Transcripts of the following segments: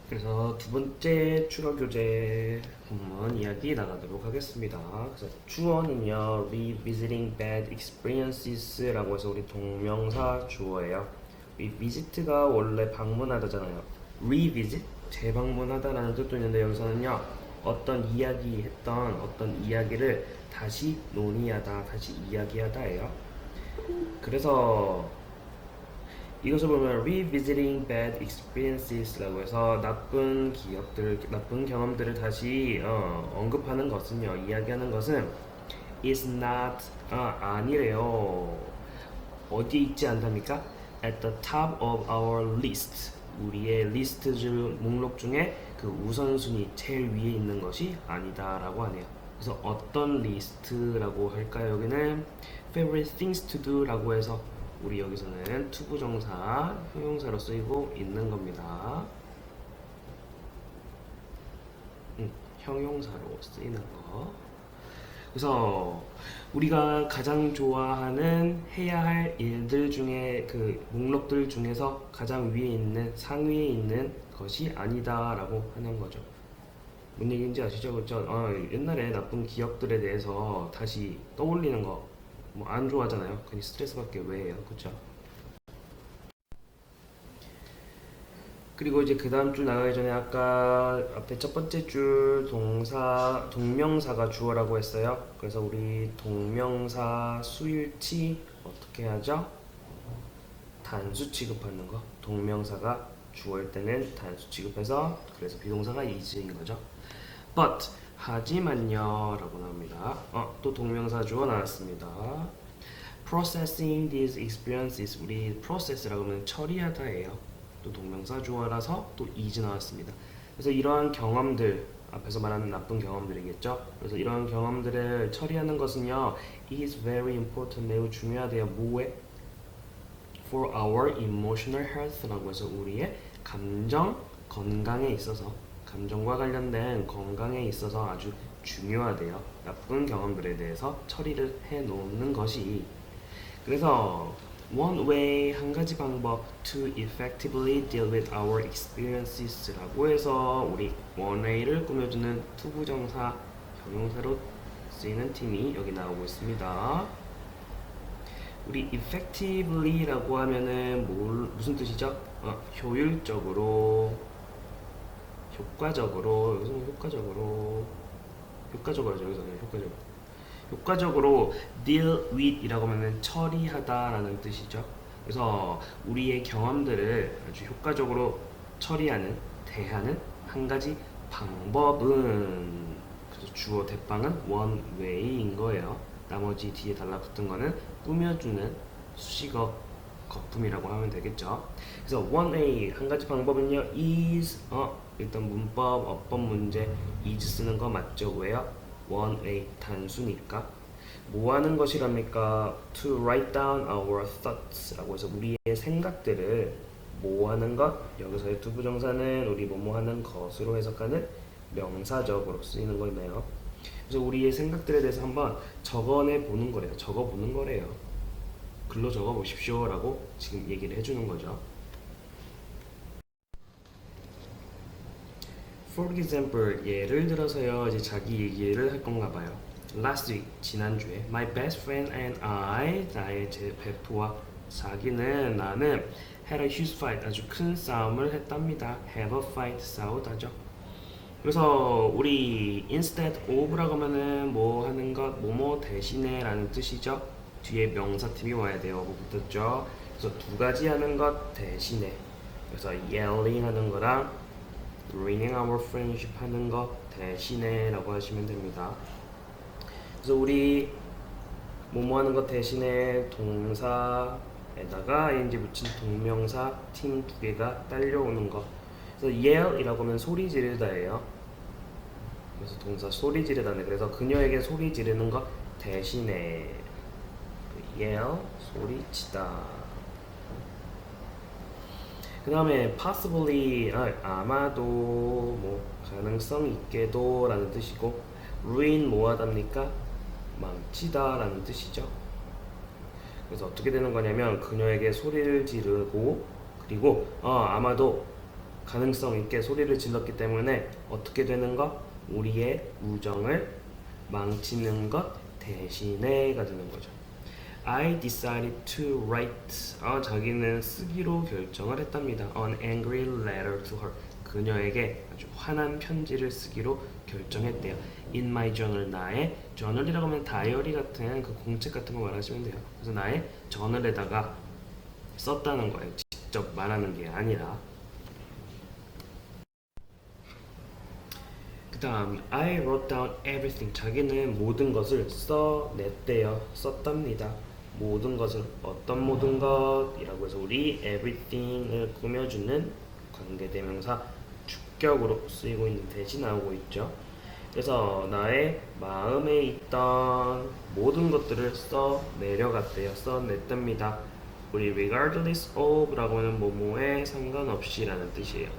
그래서 두 번째 주어 교재 본문 이야기 나가도록 하겠습니다. 그래서 주어는요, revisiting bad experiences라고 해서 우리 동명사 주어예요. revisit가 원래 방문하다잖아요. revisit 재방문하다라는 뜻도 있는데 여기서는요, 어떤 이야기를 다시 논의하다, 다시 이야기하다예요. 그래서 이것을 보면 revisiting bad experiences라고 해서 나쁜 경험들을 다시 언급하는 것은요, 이야기하는 것은 is not 아니래요. 어디에 있지 않답니까? At the top of our list. 우리의 리스트 목록 중에 그 우선순위 제일 위에 있는 것이 아니다라고 하네요. 그래서 어떤 리스트라고 할까요? 여기는 favorite things to do라고 해서 우리 여기서는 투부정사, 형용사로 쓰이고 있는 겁니다. 형용사로 쓰이는 거. 그래서 우리가 가장 좋아하는 해야 할 일들 중에 그 목록들 중에서 가장 위에 있는 상위에 있는 것이 아니다라고 하는 거죠. 뭔 얘기인지 아시죠? 그렇죠? 옛날에 나쁜 기억들에 대해서 다시 떠올리는 거 뭐 안 좋아하잖아요. 괜히 스트레스 받게 왜 해요? 그렇죠? 그리고 이제 그 다음 줄 나가기 전에 아까 앞에 첫 번째 줄 동명사가 주어라고 했어요. 그래서 우리 동명사 수일치 어떻게 하죠? 단수 취급하는 거. 동명사가 주어일 때는 단수 취급해서 그래서 비동사가 is인 거죠. But 하지만요 라고 나옵니다. 또 동명사 주어 나왔습니다. Processing these experiences 우리 process라고 하면 처리하다예요. 또 동명사 주어라서 또 is 나왔습니다. 그래서 이러한 경험들 앞에서 말하는 나쁜 경험들이겠죠. 그래서 이러한 경험들을 처리하는 것은요 is very important 매우 중요하대요. 뭐에? For our emotional health라고 해서 우리의 감정 건강에 있어서 감정과 관련된 건강에 있어서 아주 중요하대요. 나쁜 경험들에 대해서 처리를 해 놓는 것이. 그래서 one way 한 가지 방법 to effectively deal with our experiences라고 해서 우리 one way를 꾸며주는 투부정사 형용사로 쓰이는 팀이 여기 나오고 있습니다. 우리 effectively라고 하면은 무슨 뜻이죠? 효율적으로 여기서는 효과적으로죠. 여기서는 효과적으로 deal with 이라고 하면 처리하다라는 뜻이죠. 그래서 우리의 경험들을 아주 효과적으로 처리하는 대하는 한 가지 방법은 그래서 주어 대빵은 one way인 거예요. 나머지 뒤에 달라붙은 거는 꾸며주는 수식어 거품이라고 하면 되겠죠. 그래서 one way 한 가지 방법은요 is 일단 문법 어법 문제 is 쓰는 거 맞죠? 왜요? one way 단수니까. 뭐 하는 것이랍니까? To write down our thoughts라고 해서 우리의 생각들을 뭐 하는 것? 여기서의 투부정사는 우리 뭐뭐 하는 것으로 해석하는 명사적으로 쓰이는 거네요. 그래서 우리의 생각들에 대해서 한번 적어내 보는 거래요. 적어 보는 거래요. 글로 적어 보십시오라고 지금 얘기를 해주는 거죠. For example, 예를 들어서요, 이제 자기 얘기를 할 건가 봐요. Last week, 지난주에 My best friend and I, 나의 제 베프와 나는 had a huge fight, 아주 큰 싸움을 했답니다. have a fight, 싸우다죠. 그래서 우리 instead of라고 하면은 뭐 하는 것, 뭐뭐 대신에 라는 뜻이죠. 뒤에 명사팀이 와야 돼요. 뭐 붙었죠. 그래서 두 가지 하는 것 대신에. 그래서 yelling 하는 거랑 ruining our friendship 하는 것 대신에 라고 하시면 됩니다. 그래서 우리 뭐뭐 하는 것 대신에 동사에다가 ing 붙인 동명사 팀 두 개가 딸려오는 것. 그래서 yell이라고 하면 소리 지르다예요. 그래서 동사 소리 지르다네. 그래서 그녀에게 소리 지르는 것 대신에 yell 소리치다. 그 다음에 possibly 아마도 뭐 가능성 있게도 라는 뜻이고 ruin 뭐 하답니까? 망치다 라는 뜻이죠. 그래서 어떻게 되는 거냐면 그녀에게 소리를 지르고 그리고 아마도 가능성 있게 소리를 질렀기 때문에 어떻게 되는 거? 우리의 우정을 망치는 것 대신에가 되는 거죠. I decided to write. 자기는 쓰기로 결정을 했답니다. An angry letter to her. 그녀에게 아주 화난 편지를 쓰기로 결정했대요. In my journal. 나의 저널이라고 하면 다이어리 같은 그 공책 같은 거 말하시면 돼요. 그래서 나의 저널에다가 썼다는 거예요. 직접 말하는 게 아니라. 그 다음 I wrote down everything. 자기는 모든 것을 써냈대요. 썼답니다. 모든 것을 어떤 모든 것이라고 해서 우리 everything을 꾸며주는 관계대명사 주격으로 쓰이고 있는 대시 나오고 있죠. 그래서 나의 마음에 있던 모든 것들을 써내려갔대요. 써냈답니다. 우리 regardless of 라고 하는 뭐뭐에 상관없이 라는 뜻이에요.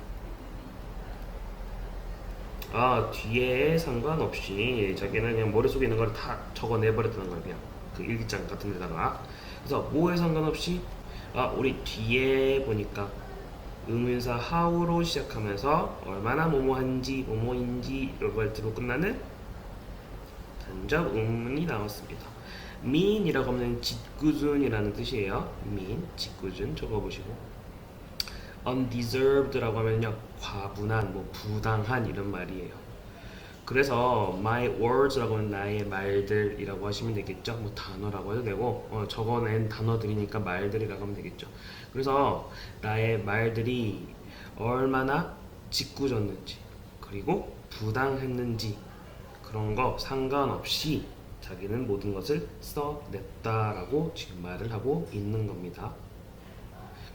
뒤에 상관없이 자기는 그냥 머릿속에 있는 걸 다 적어내버렸다는 거예요. 그냥 그 일기장 같은 데다가. 그래서 뭐에 상관없이 우리 뒤에 보니까 의문사 how로 시작하면서 얼마나 뭐뭐한지 뭐뭐인지 이걸로 끝나는 간접 의문이 나왔습니다. mean이라고 하면 짓궂은이라는 뜻이에요. mean, 짓궂은 적어보시고 undeserved라고 하면요 과분한, 뭐 부당한 이런 말이에요. 그래서 my words라고 하면 나의 말들이라고 하시면 되겠죠. 뭐 단어라고 해도 되고 적어낸 단어들이니까 말들이라고 하면 되겠죠. 그래서 나의 말들이 얼마나 짓궂었는지 그리고 부당했는지 그런 거 상관없이 자기는 모든 것을 써냈다라고 지금 말을 하고 있는 겁니다.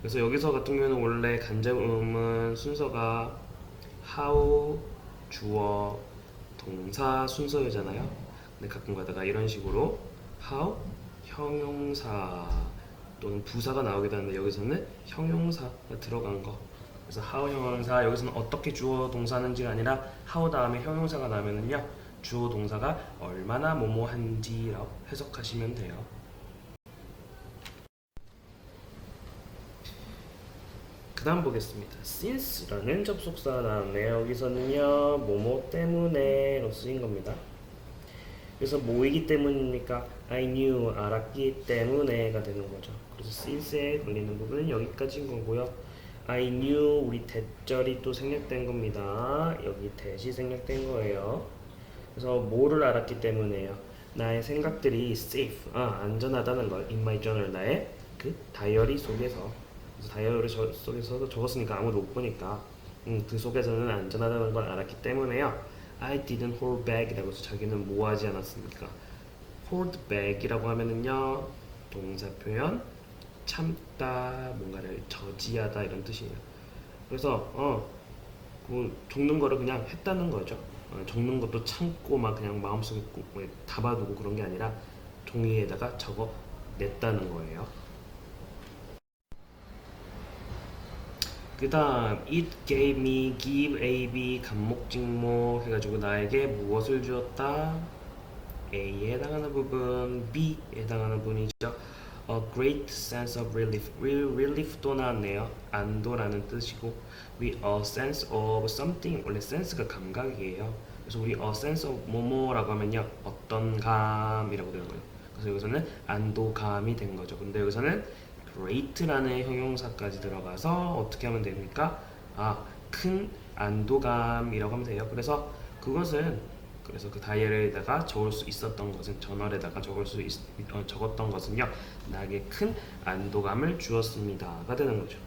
그래서 여기서 같은 경우는 원래 간접음은 순서가 how, 주어, 동사 순서잖아요. 근데 가끔 가다가 이런 식으로 how, 형용사 또는 부사가 나오기도 하는데 여기서는 형용사가 들어간 거. 그래서 how 형용사 여기서는 어떻게 주어 동사는지가 아니라 how 다음에 형용사가 나면은요 주어 동사가 얼마나 뭐뭐한지라고 해석하시면 돼요. 그 다음 보겠습니다. since라는 접속사 나왔네요. 여기서는요 뭐뭐 때문에로 쓰인 겁니다. 그래서 뭐이기 때문입니까? I knew 알았기 때문에가 되는 거죠. 그래서 since에 걸리는 부분은 여기까지인 거고요. I knew 우리 대절이 또 생략된 겁니다. 여기 대시 생략된 거예요. 그래서 뭐를 알았기 때문에요. 나의 생각들이 safe, 안전하다는 걸 in my journal 나의 그 다이어리 속에서. 그래서 다이어리 속에서 적었으니까 아무도 못 보니까 그 속에서는 안전하다는 걸 알았기 때문에요. I didn't hold back이라고 해서 자기는 뭐 하지 않았습니까? hold back이라고 하면은요 동사 표현 참다, 뭔가를 저지하다 이런 뜻이에요. 그래서 그 적는 거를 그냥 했다는 거죠. 적는 것도 참고 막 그냥 마음속에 담아두고 그런 게 아니라 종이에다가 적어냈다는 거예요. 그 다음 it gave me, give, a, b 간목직목 해가지고 나에게 무엇을 주었다? A에 해당하는 부분, B에 해당하는 부분이죠. A great sense of relief. relief도 나왔네요. 안도라는 뜻이고 with a sense of something. 원래 sense가 감각이에요. 그래서 우리 a sense of 뭐뭐라고 하면요 어떤 감이라고 되는 거예요. 그래서 여기서는 안도감이 된 거죠. 근데 여기서는 great라는 형용사까지 들어가서 어떻게 하면 됩니까? 큰 안도감이라고 하면 돼요. 그래서 그래서 그 다이어리에다가 적을 수 있었던 것은 저널에다가 적었던 것은요 나에게 큰 안도감을 주었습니다가 되는 거죠.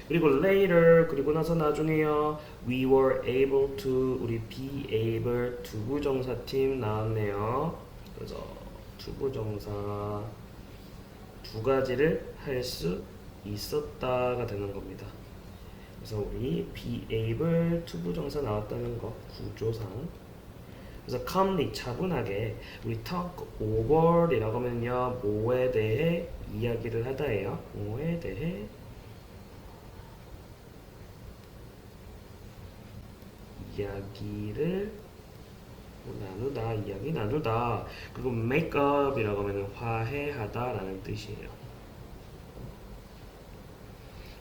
그리고 later 그리고 나서 나중에요 we were able to 우리 be able 두부정사팀 나왔네요. 그래서 두부정사 두 가지를 할 수 있었다가 되는 겁니다. 그래서 우리 be able 투부정사 나왔다는 거 구조상. 그래서 calmly 차분하게 우리 talk over이라고 하면요 뭐에 대해 이야기를 하다예요. 뭐에 대해 이야기를 나누다, 이야기 나누다. 그리고 make up이라고 하면 화해하다 라는 뜻이에요.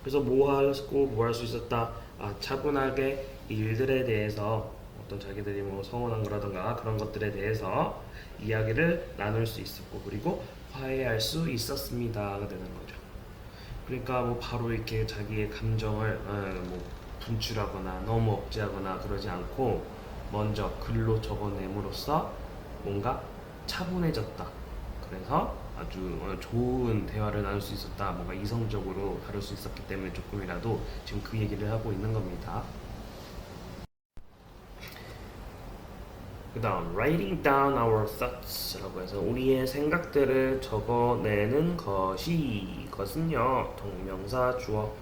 그래서 뭐 하고 뭐 할 수 있었다. 차분하게 일들에 대해서 어떤 자기들이 뭐 서운한 거라던가 그런 것들에 대해서 이야기를 나눌 수 있었고 그리고 화해할 수 있었습니다가 되는 거죠. 그러니까 뭐 바로 이렇게 자기의 감정을 뭐 분출하거나 너무 억제하거나 그러지 않고 먼저 글로 적어냄으로써 뭔가 차분해졌다. 그래서 아주 좋은 대화를 나눌 수 있었다. 뭔가 이성적으로 다룰 수 있었기 때문에 조금이라도 지금 그 얘기를 하고 있는 겁니다. 그 다음 writing down our thoughts라고 해서 우리의 생각들을 적어내는 것은요 동명사 주어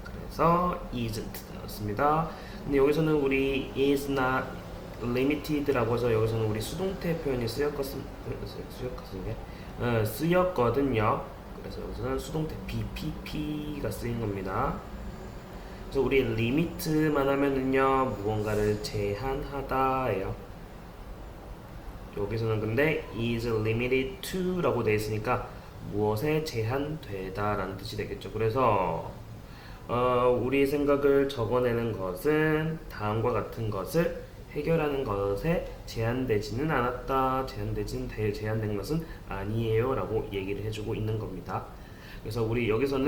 그래서 isn't 였습니다. 근데 여기서는 우리 is not limited라고 해서 여기서는 우리 수동태 표현이 쓰였거든요. 그래서 여기서는 수동태 BPP가 쓰인 겁니다. 그래서 우리 limit만 하면은요 무언가를 제한하다예요. 여기서는 근데 is limited to 라고 되어 있으니까 무엇에 제한되다 라는 뜻이 되겠죠. 그래서 우리 생각을 적어내는 것은 다음과 같은 것을 해결하는 것에 제한되지는 않았다. 제한된 것은 아니에요 라고 얘기를 해주고 있는 겁니다. 그래서 우리 여기서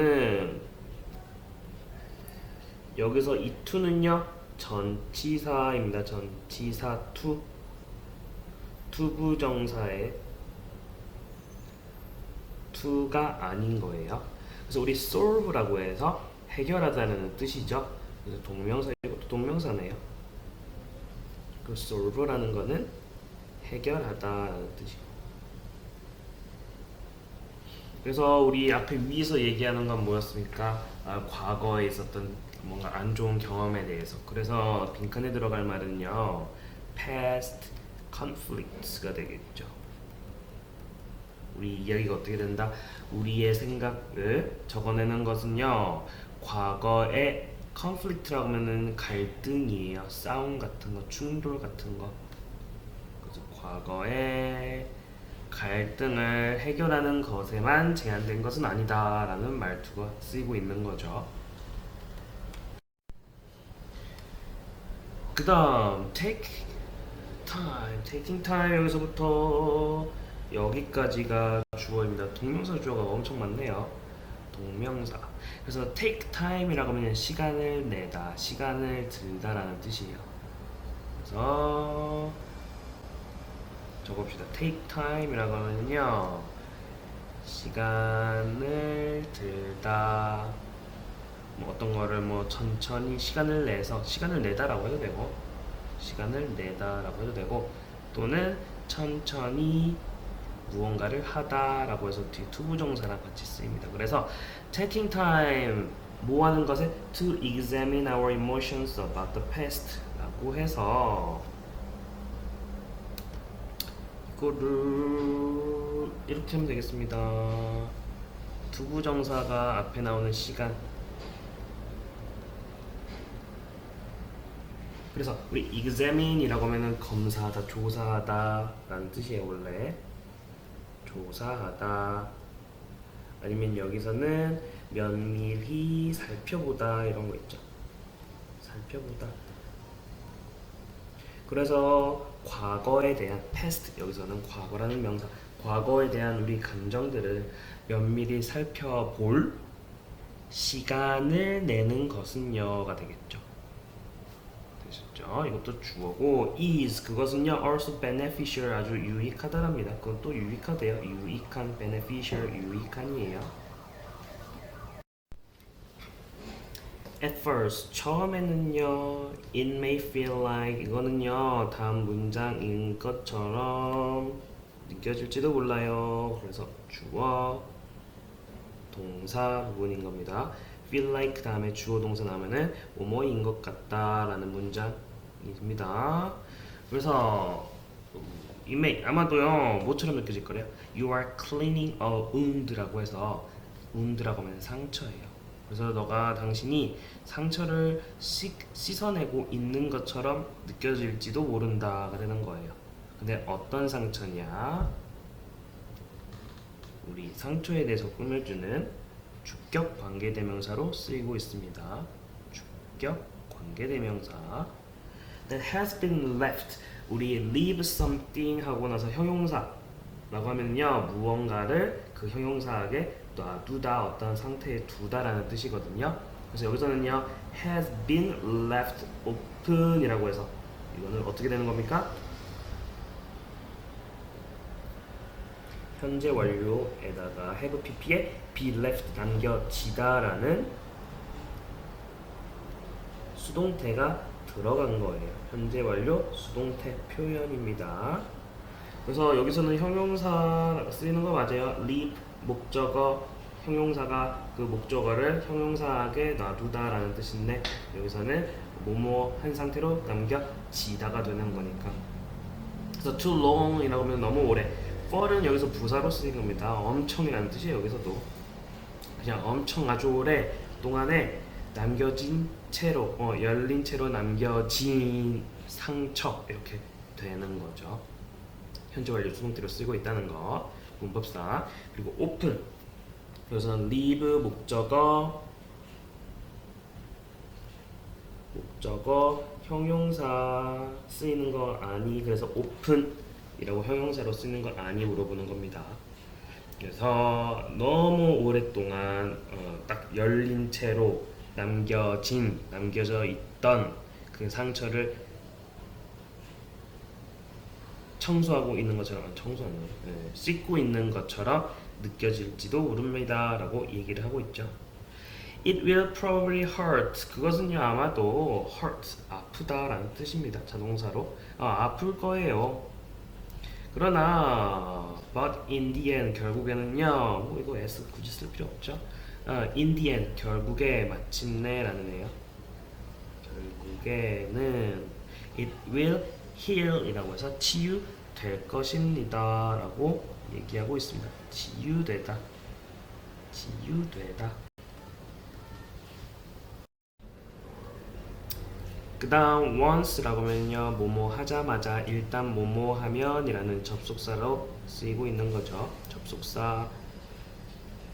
이 to는요 전치사입니다. 전치사 to 투부정사의 to가 아닌 거예요. 그래서 우리 solve라고 해서 해결하다는 뜻이죠. 그래서 동명사 이것도 동명사네요. 그 solve라는 거는 해결하다라는 뜻이고. 그래서 우리 앞에 위에서 얘기하는 건 뭐였습니까? 과거에 있었던 뭔가 안 좋은 경험에 대해서. 그래서 빈칸에 들어갈 말은요, past conflicts가 되겠죠. 우리 이야기가 어떻게 된다? 우리의 생각을 적어내는 것은요, 과거의 conflict라고 하면은 갈등이에요. 싸움 같은 거, 충돌 같은 거. 그래서 과거의 갈등을 해결하는 것에만 제한된 것은 아니다라는 말투가 쓰이고 있는 거죠. 그 다음 taking time 여기서부터 여기까지가 주어입니다. 동명사 주어가 엄청 많네요. 동명사. 그래서 take time이라고 하면 시간을 내다, 시간을 들다라는 뜻이에요. 그래서 적읍시다. take time이라고 하면요 시간을 들다, 뭐 어떤 거를 뭐 천천히 시간을 내서 시간을 내다라고 해도 되고 시간을 내다라고 해도 되고 또는 천천히 무언가를 하다라고 해서 뒤 투부정사랑 같이 쓰입니다. 그래서 taking time 뭐 하는 것에 to examine our emotions about the past라고 해서 이거를 이렇게 하면 되겠습니다. 투부정사가 앞에 나오는 시간. 그래서 우리 examine이라고 하면은 검사하다, 조사하다 라는 뜻이에요. 원래 조사하다 아니면 여기서는 면밀히 살펴보다 이런 거 있죠. 살펴보다. 그래서 과거에 대한 past, 여기서는 과거라는 명사, 과거에 대한 우리 감정들을 면밀히 살펴볼 시간을 내는 것은요가 되겠죠. 되셨죠? 이것도 주어고 is 그것은요 also beneficial 아주 유익하다랍니다. 그것도 유익하대요. 유익한 beneficial 유익한이에요. At first 처음에는요 it may feel like 이거는요 다음 문장인 것처럼 느껴질지도 몰라요. 그래서 주어 동사 부분인 겁니다. feel like 다음에 주어 동사 나오면은 뭐뭐인 것 같다라는 문장입니다. 그래서 it may 아마도요 뭐처럼 느껴질 거래요. You are cleaning a wound라고 해서 wound라고 하면 상처예요. 그래서 당신이 상처를 씻어내고 있는 것처럼 느껴질지도 모른다가 되는 거예요. 근데 어떤 상처냐? 우리 상처에 대해서 꾸며주는 주격 관계대명사로 쓰이고 있습니다. 주격 관계대명사. That has been left. 우리 leave something 하고 나서 형용사라고 하면요, 무언가를 그 형용사에게 놔두다, 어떤 상태에 두다라는 뜻이거든요. 그래서 여기서는요, has been left open이라고 해서 이거는 어떻게 되는 겁니까? 현재 완료에다가 have pp에 be left 남겨지다라는 수동태가 들어간 거예요. 현재 완료 수동태 표현입니다. 그래서 여기서는 형용사 쓰이는 거 맞아요. leave 목적어, 형용사가 그 목적어를 형용사에게 놔두다라는 뜻인데 여기서는 뭐뭐 한 상태로 남겨지다가 되는 거니까. 그래서 too long이라고 하면 너무 오래. for은 여기서 부사로 쓰인 겁니다. 엄청이라는 뜻이에요. 여기서도 그냥 엄청 아주 오래 동안에 남겨진 채로, 열린 채로 남겨진 상처 이렇게 되는 거죠. 현재 완료 수동태로 쓰고 있다는 거, 문법상. 그리고 open, 여기서는 leave 목적어, 형용사 쓰이는 거 아니, 그래서 open이라고 형용사로 쓰이는 거 아니 물어보는 겁니다. 그래서 너무 오랫동안 딱 열린 채로 남겨져 있던 그 상처를 청소하고 있는 것처럼, 씻고 있는 것처럼 느껴질지도 모릅니다 라고 얘기를 하고 있죠. It will probably hurt. 그것은요, 아마도 hurt, 아프다 라는 뜻입니다. 자동사로 아플 거예요. 그러나 but in the end, 결국에는요, 이거 s 굳이 쓸 필요 없죠. in the end, 결국에, 마침내 라는 애요. 결국에는 it will heal 이라고 해서 치유될 것입니다 라고 얘기하고 있습니다. 치유되다. 그 다음 once라고 하면요, 뭐뭐 하자마자, 일단 뭐뭐 하면 이라는 접속사로 쓰이고 있는 거죠. 접속사,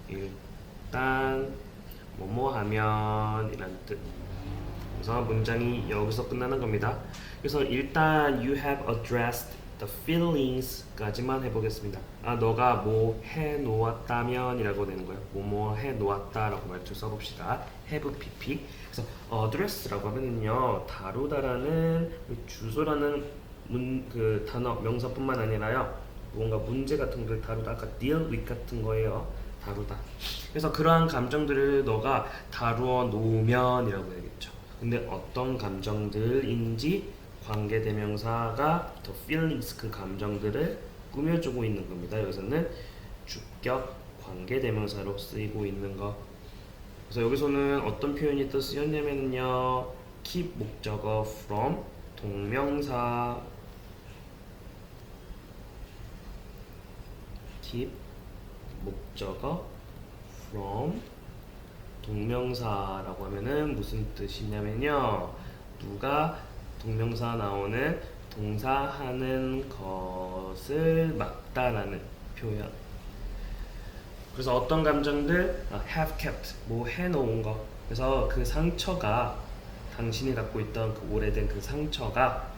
일단 뭐뭐 하면 이라는 뜻. 그래서 문장이 여기서 끝나는 겁니다. 그래서 일단 you have addressed the feelings 까지만 해보겠습니다. 너가 뭐 해놓았다면 이라고 되는 거예요. 뭐 해놓았다 라고 말투 써봅시다. have pp. 그래서 address라고 하면요, 다루다라는 주소라는 그 단어, 명사뿐만 아니라요, 뭔가 문제 같은 걸 다루다, 아까 deal with 같은 거예요. 다루다. 그래서 그러한 감정들을 너가 다루어 놓으면 이라고 해야겠죠. 근데 어떤 감정들인지 관계대명사가 the feelings, 그 감정들을 꾸며주고 있는 겁니다. 여기서는 주격 관계대명사로 쓰이고 있는 거. 그래서 여기서는 어떤 표현이 또 쓰였냐면요, keep 목적어 from 동명사, keep 목적어 from 동명사라고 하면은 무슨 뜻이냐면요, 누가 동명사 나오는 동사 하는 것을 막다라는 표현. 그래서 어떤 감정들, have kept, 뭐 해놓은 거. 그래서 그 상처가, 당신이 갖고 있던 그 오래된 그 상처가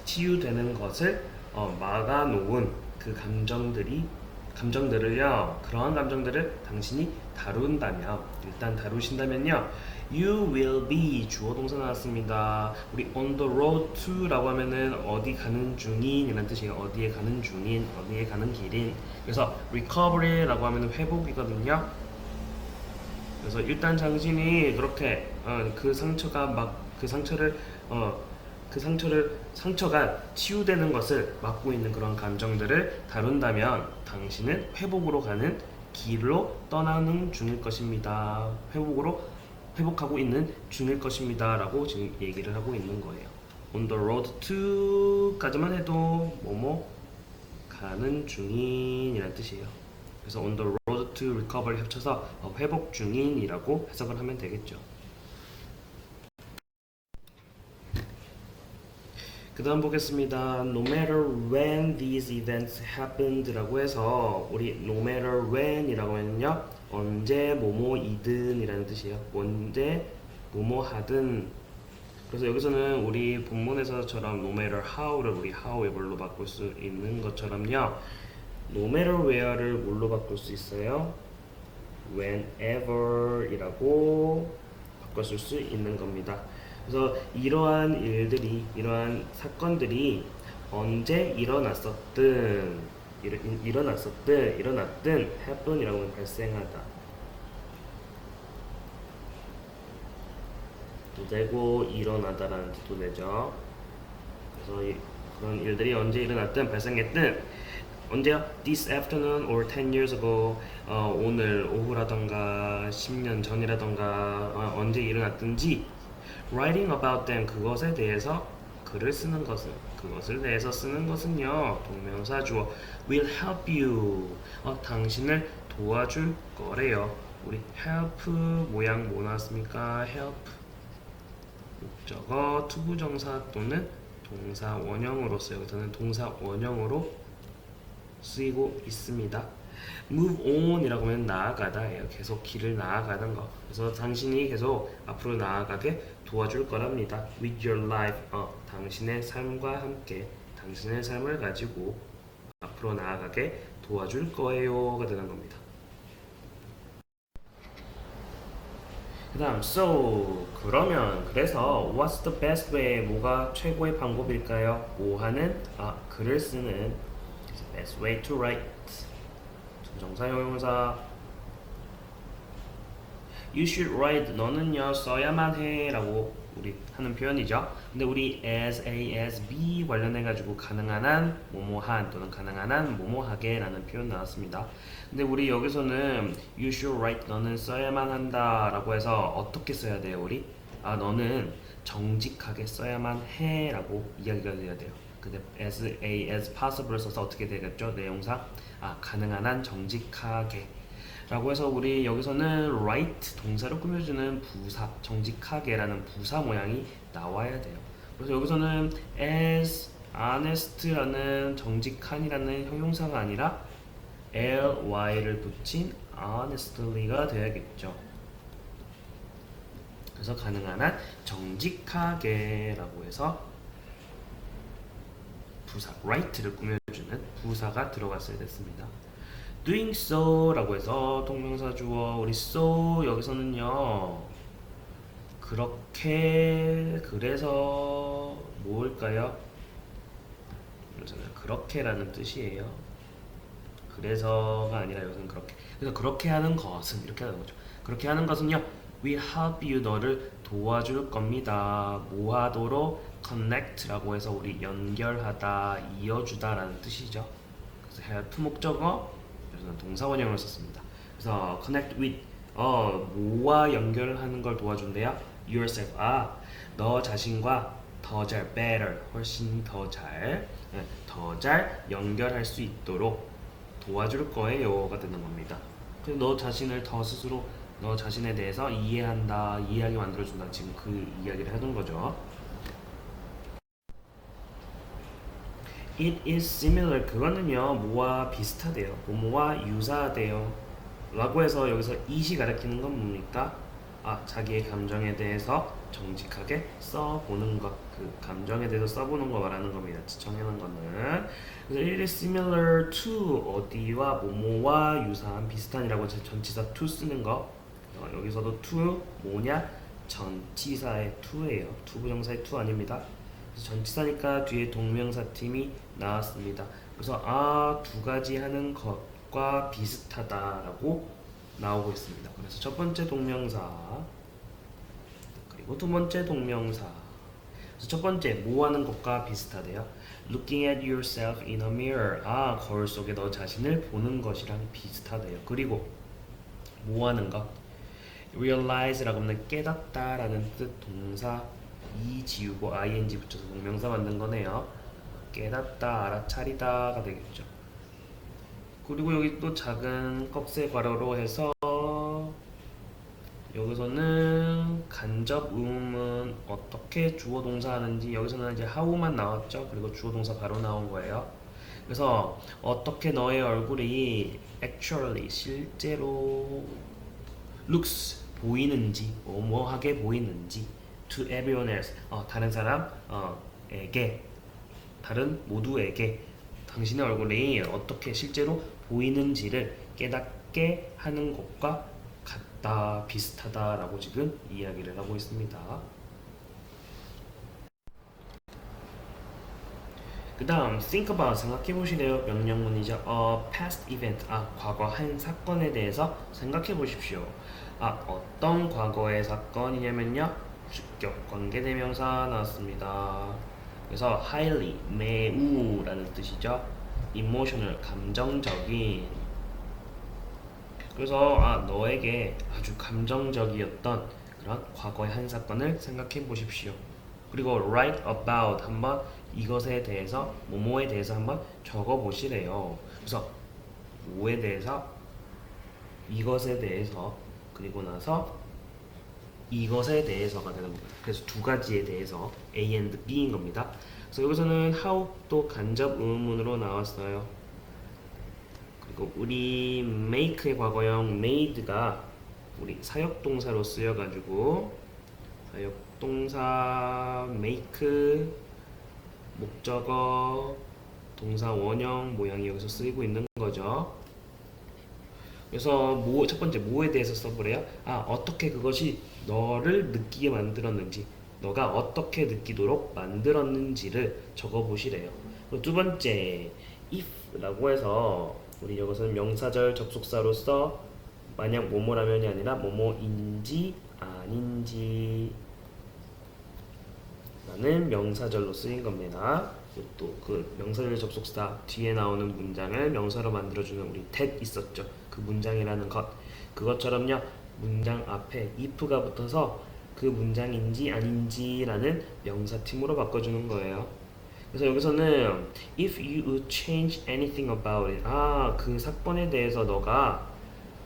치유되는 것을 막아놓은 그 감정들을요, 그러한 감정들을 당신이 다룬다면, 일단 다루신다면요, you will be, 주어 동사 나왔습니다. 우리 on the road to 라고 하면은 어디 가는 중인 이라는 뜻이에요. 어디에 가는 중인, 어디에 가는 길인. 그래서 recovery 라고 하면은 회복이거든요. 그래서 일단 당신이 그렇게 그 상처가 치유되는 것을 막고 있는 그런 감정들을 다룬다면 당신은 회복으로 가는 길로 떠나는 중일 것입니다. 회복하고 있는 중일 것입니다 라고 지금 얘기를 하고 있는 거예요. on the road to 까지만 해도 뭐뭐 가는 중인 이란 뜻이에요. 그래서 on the road to recovery 합쳐서 회복 중인이라고 해석을 하면 되겠죠. 그 다음 보겠습니다. No matter when these events happened 라고 해서, 우리 no matter when 이라고 하면요, 언제 뭐뭐이든 이라는 뜻이에요. 언제 뭐뭐하든. 그래서 여기서는 우리 본문에서처럼 no matter how를 우리 how 이걸로 바꿀 수 있는 것처럼요. no matter where를 뭘로 바꿀 수 있어요? whenever 이라고 바꿨을 수 있는 겁니다. 그래서 이러한 일들이, 이러한 사건들이 언제 일어났든 happen이라고 하면 발생하다. 또 되고 일어나다라는 뜻도 되죠. 그래서 그런 일들이 언제 일어났든 발생했든 언제요? This afternoon or 10 years ago. 오늘 오후라던가 10년 전이라던가 언제 일어났든지 writing about them 그것에 대해서 글을 쓰는 것은 그것을 대해서 쓰는 것은요 동명사 주어 will help you 당신을 도와줄 거래요. 우리 help 모양 뭐 나왔습니까? help 목적어 투부정사 또는 동사 원형으로서 여기서는 동사 원형으로 쓰이고 있습니다. move on 이라고 하면 나아가다예요. 계속 길을 나아가는 거. 그래서 당신이 계속 앞으로 나아가게 도와줄 거랍니다. with your life 당신의 삶과 함께 당신의 삶을 가지고 앞으로 나아가게 도와줄 거예요가 되는 겁니다. 그 다음 so 그러면 그래서 what's the best way 뭐가 최고의 방법일까요? 뭐 하는 글을 쓰는 best way to write 정사 형용사 you should write 너는요 써야만 해 라고 우리 하는 표현이죠. 근데 우리 as a as b 관련해 가지고 가능한 한 뭐뭐한 또는 가능한 한 뭐뭐하게 라는 표현 나왔습니다. 근데 우리 여기서는 you should write 너는 써야만 한다 라고 해서 어떻게 써야 돼요 우리? 너는 정직하게 써야만 해 라고 이야기가 돼야 돼요. 근데 as a as possible 써서 어떻게 되겠죠? 내용상 가능한 한 정직하게 라고 해서 우리 여기서는 write 동사로 꾸며주는 부사 정직하게라는 부사 모양이 나와야 돼요. 그래서 여기서는 as honest라는 정직한이라는 형용사가 아니라 ly를 붙인 honestly가 되야겠죠. 그래서 가능한 한 정직하게라고 해서 부사 right를 꾸며주는 부사가 들어갔어야 됐습니다. doing so 라고 해서 동명사 주어 우리 so 여기서는요 그렇게 그래서 뭘까요? 그렇게라는 뜻이에요. 그래서가 아니라 여기서는 그렇게 그래서 그렇게 하는 것은 이렇게 하는 거죠. 그렇게 하는 것은요 will help you 너를 도와줄 겁니다. 뭐 하도록 connect라고 해서 우리 연결하다 이어주다 라는 뜻이죠. 그래서 help 목적어 그래서 동사 원형을 썼습니다. 그래서 connect with 뭐와 연결하는 걸 도와준대요. yourself 너 자신과 더 잘 better 훨씬 더 잘 연결할 수 있도록 도와줄 거예요가 되는 겁니다. 그래서 너 자신을 더 스스로 너 자신에 대해서 이해하게 만들어준다. 지금 그 이야기를 해둔 거죠. It is similar 그거는요 뭐와 비슷하대요. 뭐뭐와 유사하대요 라고 해서 여기서 it이 가리키는 건 뭡니까? 자기의 감정에 대해서 정직하게 써보는 것 그 감정에 대해서 써보는 거 말하는 겁니다. 지청해놓은 거는 그래서 it is similar to 어디와 뭐뭐와 유사한 비슷한이라고 전치사 to 쓰는 거 여기서도 to 뭐냐 전치사의 to예요. 투부정사의 to 아닙니다. 그래서 전치사니까 뒤에 동명사팀이 나왔습니다. 그래서 두 가지 하는 것과 비슷하다라고 나오고 있습니다. 그래서 첫 번째 동명사 그리고 두 번째 동명사. 그래서 첫 번째 뭐 하는 것과 비슷하대요. Looking at yourself in a mirror. 거울 속에 너 자신을 보는 것이랑 비슷하대요. 그리고 뭐 하는 것? Realize라고 하면 깨닫다라는 뜻 동사 지우고 ing 붙여서 동명사 만든 거네요. 깨닫다, 알아차리다가 되겠죠. 그리고 여기 또 작은 꺽쇠 괄호로 해서 여기서는 간접 의문문 어떻게 주어 동사 하는지 여기서는 이제 how만 나왔죠. 그리고 주어 동사 바로 나온 거예요. 그래서 어떻게 너의 얼굴이 actually 실제로 looks 보이는지 뭐뭐하게 보이는지 to everyone else 다른 사람에게 다른 모두에게 당신의 얼굴이 어떻게 실제로 보이는지를 깨닫게 하는 것과 같다 비슷하다라고 지금 이야기를 하고 있습니다. 그 다음 think about 생각해 보시래요. 명령문이죠. past event 과거 한 사건에 대해서 생각해 보십시오. 어떤 과거의 사건이냐면요. 주격 관계대명사 나왔습니다. 그래서 highly 매우라는 뜻이죠. emotional 감정적인. 그래서 너에게 아주 감정적이었던 그런 과거의 한 사건을 생각해 보십시오. 그리고 write about 한번 이것에 대해서 뭐뭐에 대해서 한번 적어 보시래요. 그래서 뭐에 대해서 이것에 대해서 그리고 나서 이것에 대해서가 되는 겁니다. 그래서 두 가지에 대해서 A and B인 겁니다. 그래서 여기서는 how 또 간접 의문으로 나왔어요. 그리고 우리 make의 과거형 made가 우리 사역동사로 쓰여가지고 사역동사 make 목적어 동사 원형 모양이 여기서 쓰이고 있는 거죠. 그래서 첫 번째 뭐에 대해서 써보래요? 어떻게 그것이 너를 느끼게 만들었는지 너가 어떻게 느끼도록 만들었는지를 적어보시래요. 그리고 두 번째 if라고 해서 우리 여기서는 명사절 접속사로서 만약 뭐뭐라면이 아니라 뭐뭐인지 아닌지 라는 명사절로 쓰인 겁니다. 또 그 명사절 접속사 뒤에 나오는 문장을 명사로 만들어주는 우리 that 있었죠. 그 문장이라는 것. 그것처럼요. 문장 앞에 if가 붙어서 그 문장인지 아닌지라는 명사팀으로 바꿔주는 거예요. 그래서 여기서는 if you would change anything about it. 그 사건에 대해서 너가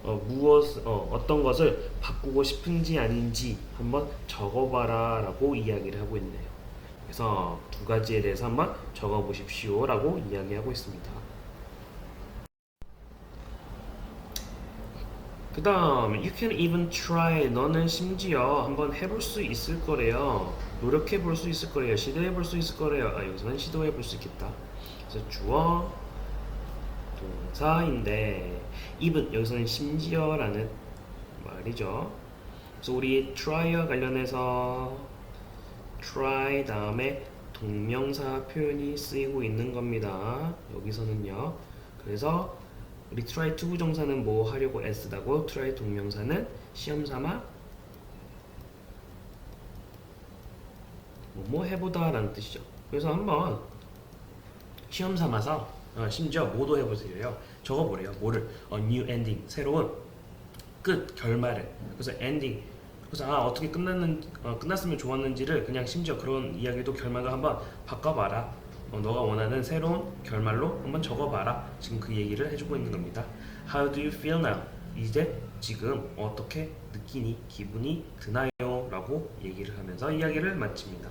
어떤 것을 바꾸고 싶은지 아닌지 한번 적어봐라 라고 이야기를 하고 있네요. 그래서 두 가지에 대해서 한번 적어보십시오 라고 이야기하고 있습니다. 그 다음 you can even try 너는 심지어 한번 해볼 수 있을 거래요. 노력해 볼 수 있을 거래요. 시도해 볼 수 있을 거래요. 여기서는 시도해 볼 수 있겠다. 그래서 주어 동사인데 even 여기서는 심지어라는 말이죠. 그래서 우리 try와 관련해서 try 다음에 동명사 표현이 쓰이고 있는 겁니다. 여기서는요. 그래서 우리 try to 부정사는 뭐 하려고 애쓰다고 try 동명사는 시험삼아 뭐 해보다 라는 뜻이죠. 그래서 한번 시험삼아서 심지어 뭐도 해보세요. 적어보래요. 뭐를? new ending 새로운 끝 결말을. 그래서 ending 그래서 어떻게 끝났으면 좋았는지를 그냥 심지어 그런 이야기도 결말을 한번 바꿔봐라. 너가 원하는 새로운 결말로 한번 적어봐라. 지금 그 얘기를 해주고 있는 겁니다. How do you feel now? 이제 지금 어떻게 느끼니? 기분이 드나요? 라고 얘기를 하면서 이야기를 마칩니다.